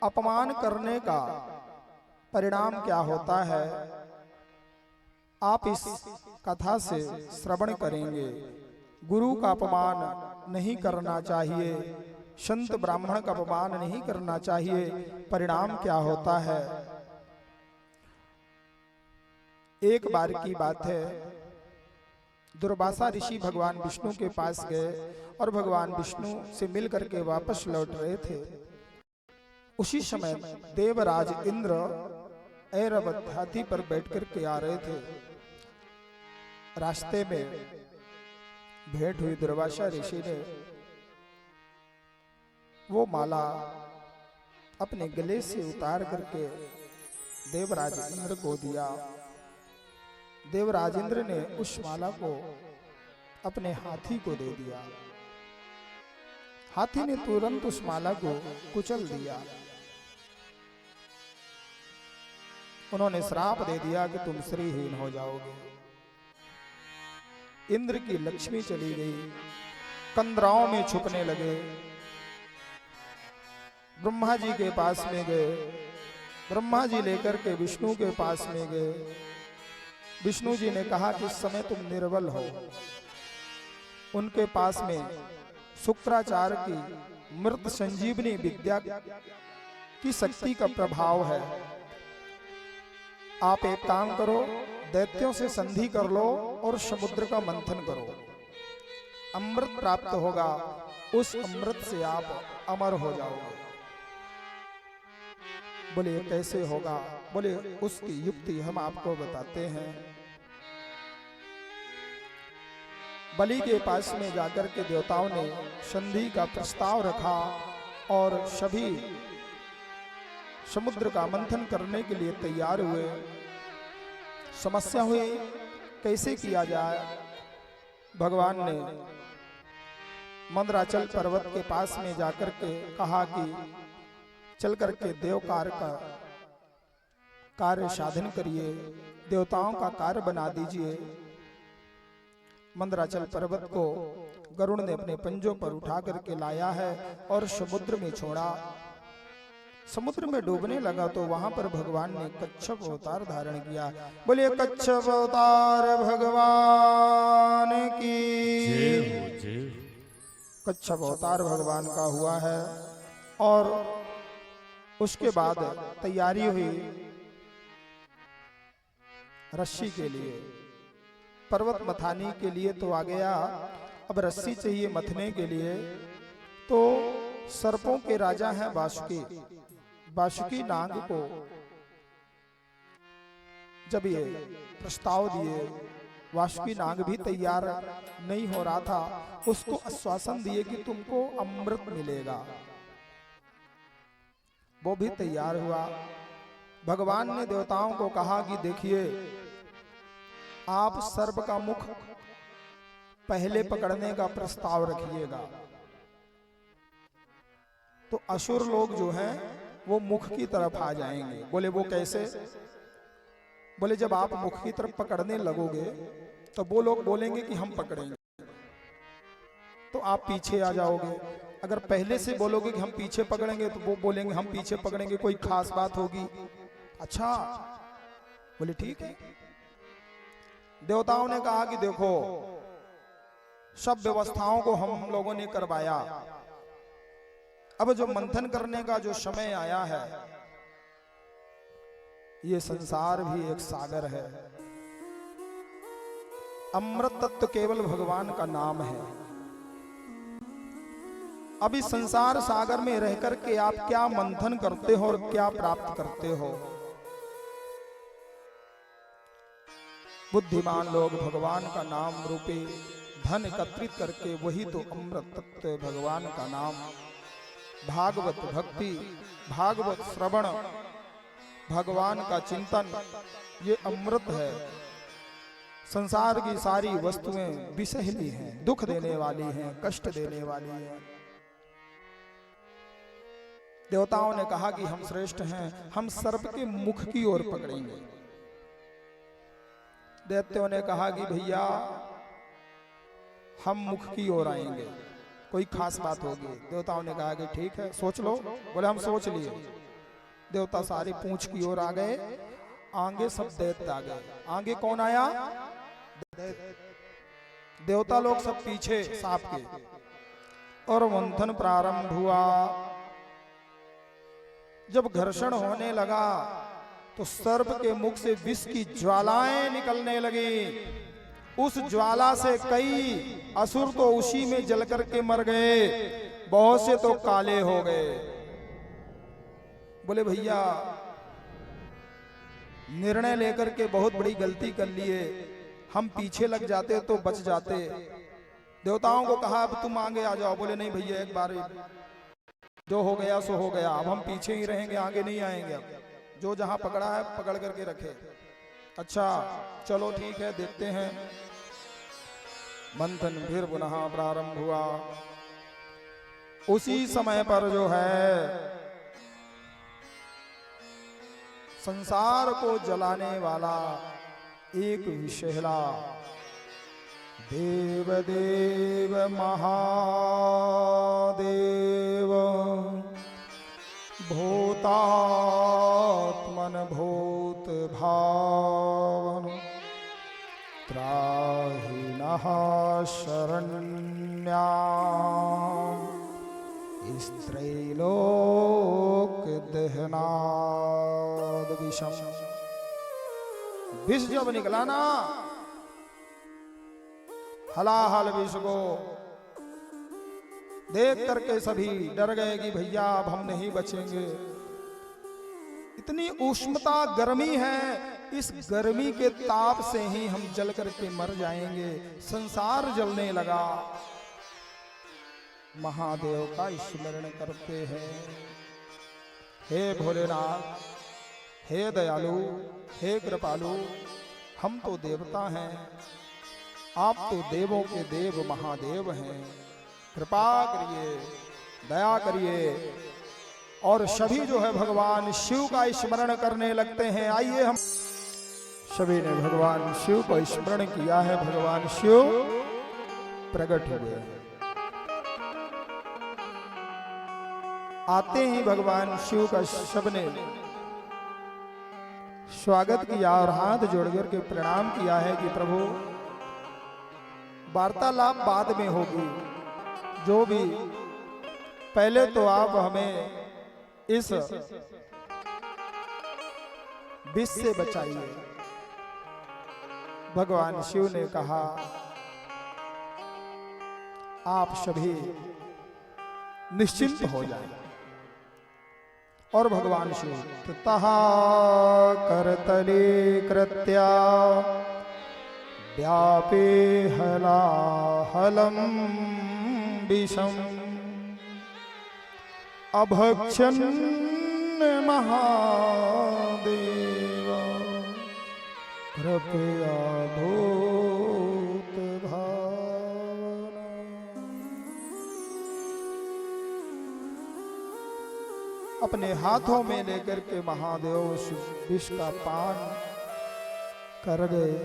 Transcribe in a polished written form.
अपमान करने का परिणाम क्या होता है, आप इस कथा से श्रवण करेंगे। गुरु का अपमान नहीं करना चाहिए, संत ब्राह्मण का अपमान नहीं करना चाहिए। परिणाम क्या होता है। एक बार की बात है, दुर्वासा ऋषि भगवान विष्णु के पास गए और भगवान विष्णु से मिलकर के वापस लौट रहे थे। उसी समय देवराज इंद्र ऐरावत हाथी पर बैठकर के आ रहे थे। रास्ते में भेंट हुई। दुर्वासा ऋषि ने वो माला अपने गले से उतार करके देवराज इंद्र को दिया। देवराज इंद्र ने उस माला को अपने हाथी को दे दिया। हाथी ने तुरंत उस माला को कुचल दिया। उन्होंने श्राप दे दिया कि तुम श्रीहीन हो जाओगे। इंद्र की लक्ष्मी चली गई, कंदराओं में छुपने लगे। ब्रह्मा जी के पास में गए, ब्रह्मा जी लेकर के विष्णु के पास में गए। विष्णु जी ने कहा कि इस समय तुम निर्बल हो। उनके पास में शुक्राचार्य की मृत संजीवनी विद्या की शक्ति का प्रभाव है। आप एक काम करो, दैत्यों से संधि कर लो और समुद्र का मंथन करो, अमृत प्राप्त होगा। उस अमृत से आप अमर हो जाओगे। बोले कैसे होगा। बोले उसकी युक्ति हम आपको बताते हैं। बलि के पास में जाकर के देवताओं ने संधि का प्रस्ताव रखा और सभी समुद्र का मंथन करने के लिए तैयार हुए। समस्या हुई कैसे किया जाए। भगवान ने मंदराचल पर्वत के पास में जाकर के कहा कि चल करके देवकार का कार्य साधन करिए, देवताओं का कार्य बना दीजिए। मंदराचल पर्वत को गरुड़ ने अपने पंजों पर उठा करके लाया है और समुद्र में छोड़ा। समुद्र में डूबने लगा तो वहां पर भगवान ने कच्छप अवतार धारण किया। बोलिए कच्छप अवतार भगवान की। कच्छप अवतार भगवान का हुआ है। और उसके बाद तैयारी हुई रस्सी के लिए, पर्वत मथानी के लिए तो आ गया। अब रस्सी चाहिए मथने के लिए। तो सर्पों के राजा हैं वासुकी। वासुकी नाग को जब ये प्रस्ताव दिए, वासुकी नाग भी तैयार नहीं हो रहा था। उसको आश्वासन दिए कि तुमको अमृत मिलेगा। वो भी तैयार हुआ। भगवान ने देवताओं को कहा कि देखिए, आप सर्प का मुख पहले पकड़ने का प्रस्ताव रखिएगा। तो असुर लोग जो हैं वो मुख की तरफ आ जाएंगे। बोले वो कैसे। बोले जब आप मुख की तरफ पकड़ने लगोगे तो वो लोग बोलेंगे कि हम पकड़ेंगे, तो आप पीछे आ जाओगे। अगर पहले से बोलोगे कि हम पीछे पकड़ेंगे तो वो बोलेंगे हम पीछे पकड़ेंगे, कोई खास बात होगी। अच्छा, बोले ठीक है। देवताओं ने कहा कि देखो, सब व्यवस्थाओं को हम लोगों ने करवाया। अब जो मंथन करने का जो समय आया है, ये संसार भी एक सागर है। अमृत तत्व केवल भगवान का नाम है। अभी संसार सागर में रहकर के आप क्या मंथन करते हो और क्या प्राप्त करते हो। बुद्धिमान लोग भगवान का नाम रूपे धन एकत्रित करके, वही तो अमृत तत्व भगवान का नाम। भागवत भक्ति, भागवत श्रवण, भगवान का चिंतन, ये अमृत है। संसार की सारी वस्तुएं विषैली हैं, दुख देने वाली हैं, कष्ट देने वाली हैं। देवताओं ने कहा कि हम श्रेष्ठ हैं, हम सर्प के मुख की ओर पकड़ेंगे। दैत्यों ने कहा कि भैया हम मुख की ओर आएंगे, कोई खास बात होगी। देवताओं ने कहा कि ठीक है, सोच लो। बोले हम सोच लिए। देवता सारे पूंछ की ओर आ गए, आगे सब दैत्य आ गए। आगे कौन आया? देवता लोग सब पीछे सांप के, और मंथन प्रारंभ हुआ। जब घर्षण होने लगा तो सर्प के मुख से विष की ज्वालाएं निकलने लगी। उस ज्वाला से कई असुर तो उसी में जल करके मर गए, बहुत से तो काले हो गए। बोले भैया निर्णय लेकर के बहुत बड़ी गलती कर लिए, हम पीछे लग जाते तो बच जाते। देवताओं को कहा अब तुम आगे आ जाओ। बोले नहीं भैया, एक बार जो हो गया सो हो गया, अब हम पीछे ही रहेंगे, आगे नहीं आएंगे। अब जो जहां पकड़ा है पकड़ करके रखे। अच्छा चलो ठीक है, देखते हैं। मंथन फिर पुनः प्रारंभ हुआ। उसी समय पर जो है संसार को जलाने वाला एक विषैला देवदेव महादेव भूतात्मन भूत भावन त्राहि नः शरण्या स्त्रैलोक दहनाद विषम। विष जब निकला ना, हलाहल विष को देख करके सभी डर गए कि भैया अब हम नहीं बचेंगे। इतनी उष्णता गर्मी है, इस गर्मी के ताप से ही हम जल करके मर जाएंगे। संसार जलने लगा। महादेव का स्मरण करते हैं, हे भोलेनाथ, हे दयालु, हे कृपालु, हम तो देवता हैं, आप तो देवों के देव महादेव हैं, कृपा करिए, दया करिए। और सभी जो है भगवान शिव का स्मरण करने लगते हैं। आइए हम सभी ने भगवान शिव को स्मरण किया है। भगवान शिव प्रकट हुए। आते ही भगवान शिव का सबने स्वागत किया और हाथ जोड़कर के प्रणाम किया है कि प्रभु वार्तालाप बाद में होगी, जो भी पहले तो आप हमें इस विष से बचाइए। भगवान शिव ने कहा आप सभी निश्चिंत हो जाएं। और भगवान शिव ततः करतले कृत्या व्यापे हलाहलम विषम अभक्षन् महादेव कृपया भूत भावना। अपने हाथों में लेकर के महादेव विष का पान कर गए।